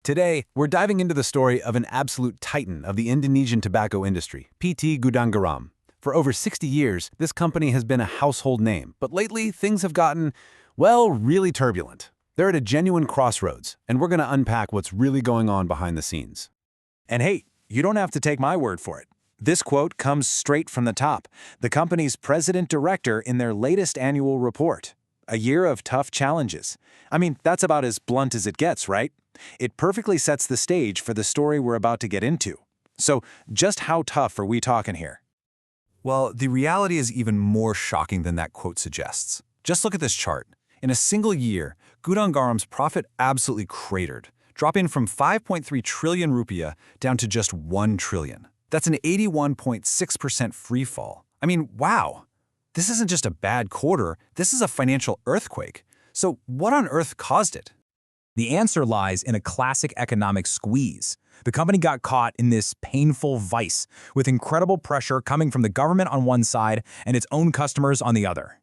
Today, we're diving into the story of an absolute titan of the Indonesian tobacco industry, PT Gudang Garam. For over 60 years, this company has been a household name, but lately things have gotten, well, really turbulent. They're at a genuine crossroads, and we're going to unpack what's really going on behind the scenes. And hey, you don't have to take my word for it. This quote comes straight from the top, the company's president-director in their latest annual report. A year of tough challenges. I mean, that's about as blunt as it gets, right? It perfectly sets the stage for the story we're about to get into. So, just how tough are we talking here? Well, the reality is even more shocking than that quote suggests. Just look at this chart. In a single year, Gudang Garam's profit absolutely cratered, dropping from 5.3 trillion rupiah down to just 1 trillion. That's an 81.6% free fall. I mean, wow! This isn't just a bad quarter, this is a financial earthquake. So what on earth caused it? The answer lies in a classic economic squeeze. The company got caught in this painful vice, with incredible pressure coming from the government on one side and its own customers on the other.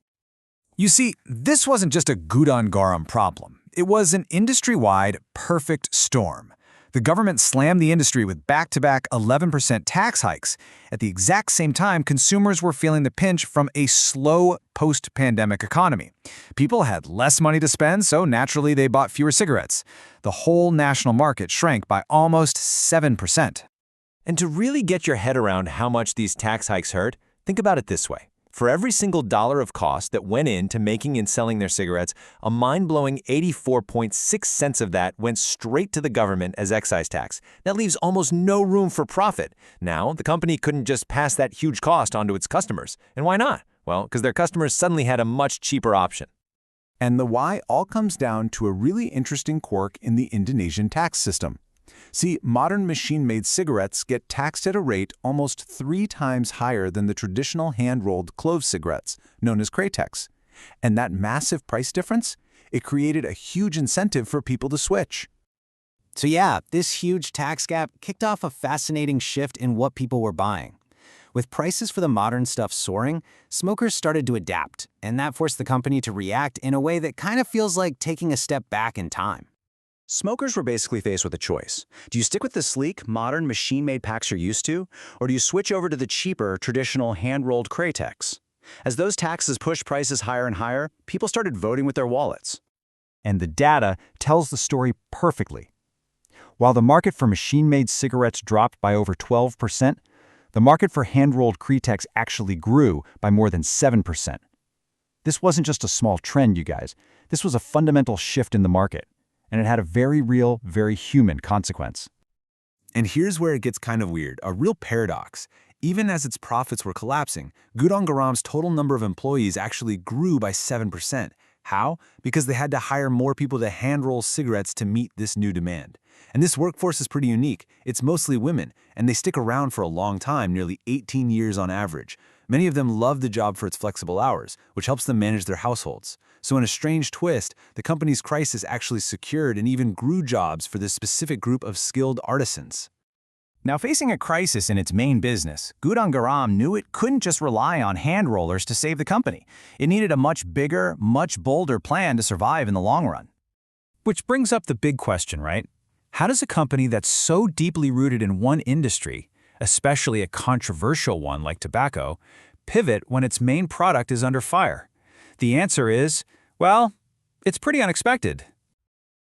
You see, this wasn't just a Gudang Garam problem. It was an industry-wide perfect storm. The government slammed the industry with back-to-back 11% tax hikes. At the exact same time, consumers were feeling the pinch from a slow post-pandemic economy. People had less money to spend, so naturally they bought fewer cigarettes. The whole national market shrank by almost 7%. And to really get your head around how much these tax hikes hurt, think about it this way. For every single dollar of cost that went into making and selling their cigarettes, a mind-blowing 84.6 cents of that went straight to the government as excise tax. That leaves almost no room for profit. Now, the company couldn't just pass that huge cost onto its customers. And why not? Well, because their customers suddenly had a much cheaper option. And the why all comes down to a really interesting quirk in the Indonesian tax system. See, modern machine-made cigarettes get taxed at a rate almost 3 times higher than the traditional hand-rolled clove cigarettes, known as kretek. And that massive price difference? It created a huge incentive for people to switch. So yeah, this huge tax gap kicked off a fascinating shift in what people were buying. With prices for the modern stuff soaring, smokers started to adapt, and that forced the company to react in a way that kind of feels like taking a step back in time. Smokers were basically faced with a choice. Do you stick with the sleek, modern, machine-made packs you're used to, or do you switch over to the cheaper, traditional, hand-rolled kretek? As those taxes pushed prices higher and higher, people started voting with their wallets. And the data tells the story perfectly. While the market for machine-made cigarettes dropped by over 12%, the market for hand-rolled kretek actually grew by more than 7%. This wasn't just a small trend, you guys. This was a fundamental shift in the market. And it had a very real, very human consequence. And here's where it gets kind of weird, a real paradox. Even as its profits were collapsing, Gudang Garam's total number of employees actually grew by 7%. How? Because they had to hire more people to hand-roll cigarettes to meet this new demand. And this workforce is pretty unique. It's mostly women, and they stick around for a long time, nearly 18 years on average. Many of them love the job for its flexible hours, which helps them manage their households. So in a strange twist, the company's crisis actually secured and even grew jobs for this specific group of skilled artisans. Now, facing a crisis in its main business, Gudang Garam knew it couldn't just rely on hand rollers to save the company. It needed a much bigger, much bolder plan to survive in the long run. Which brings up the big question, right? How does a company that's so deeply rooted in one industry, especially a controversial one like tobacco, pivot when its main product is under fire? The answer is, well, it's pretty unexpected.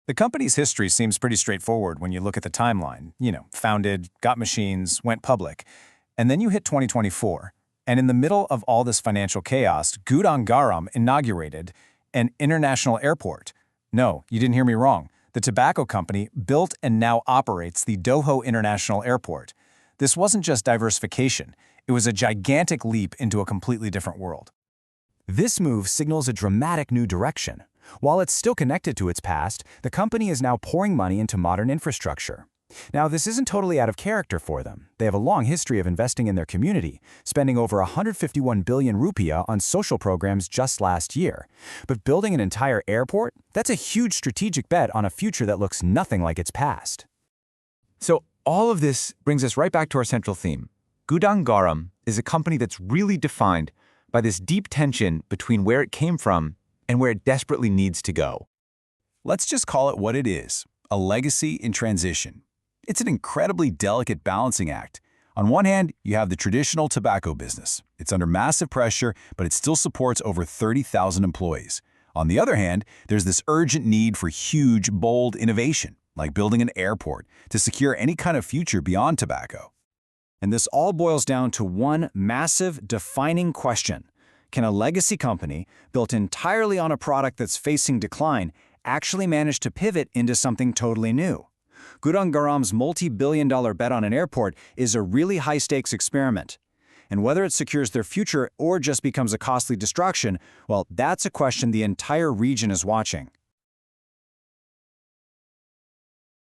The company's history seems pretty straightforward when you look at the timeline. Founded, got machines, went public. And then you hit 2024. And in the middle of all this financial chaos, Gudang Garam inaugurated an international airport. No, you didn't hear me wrong. The tobacco company built and now operates the Doha International Airport. This wasn't just diversification. It was a gigantic leap into a completely different world. This move signals a dramatic new direction. While it's still connected to its past, the company is now pouring money into modern infrastructure. Now, this isn't totally out of character for them. They have a long history of investing in their community, spending over 151 billion rupiah on social programs just last year. But building an entire airport? That's a huge strategic bet on a future that looks nothing like its past. So all of this brings us right back to our central theme. Gudang Garam is a company that's really defined by this deep tension between where it came from and where it desperately needs to go. Let's just call it what it is, a legacy in transition. It's an incredibly delicate balancing act. On one hand, you have the traditional tobacco business. It's under massive pressure, but it still supports over 30,000 employees. On the other hand, there's this urgent need for huge, bold innovation, like building an airport, to secure any kind of future beyond tobacco. And this all boils down to one massive, defining question. Can a legacy company, built entirely on a product that's facing decline, actually manage to pivot into something totally new? Gudang Garam's multi-billion-dollar bet on an airport is a really high-stakes experiment. And whether it secures their future or just becomes a costly distraction, well, that's a question the entire region is watching.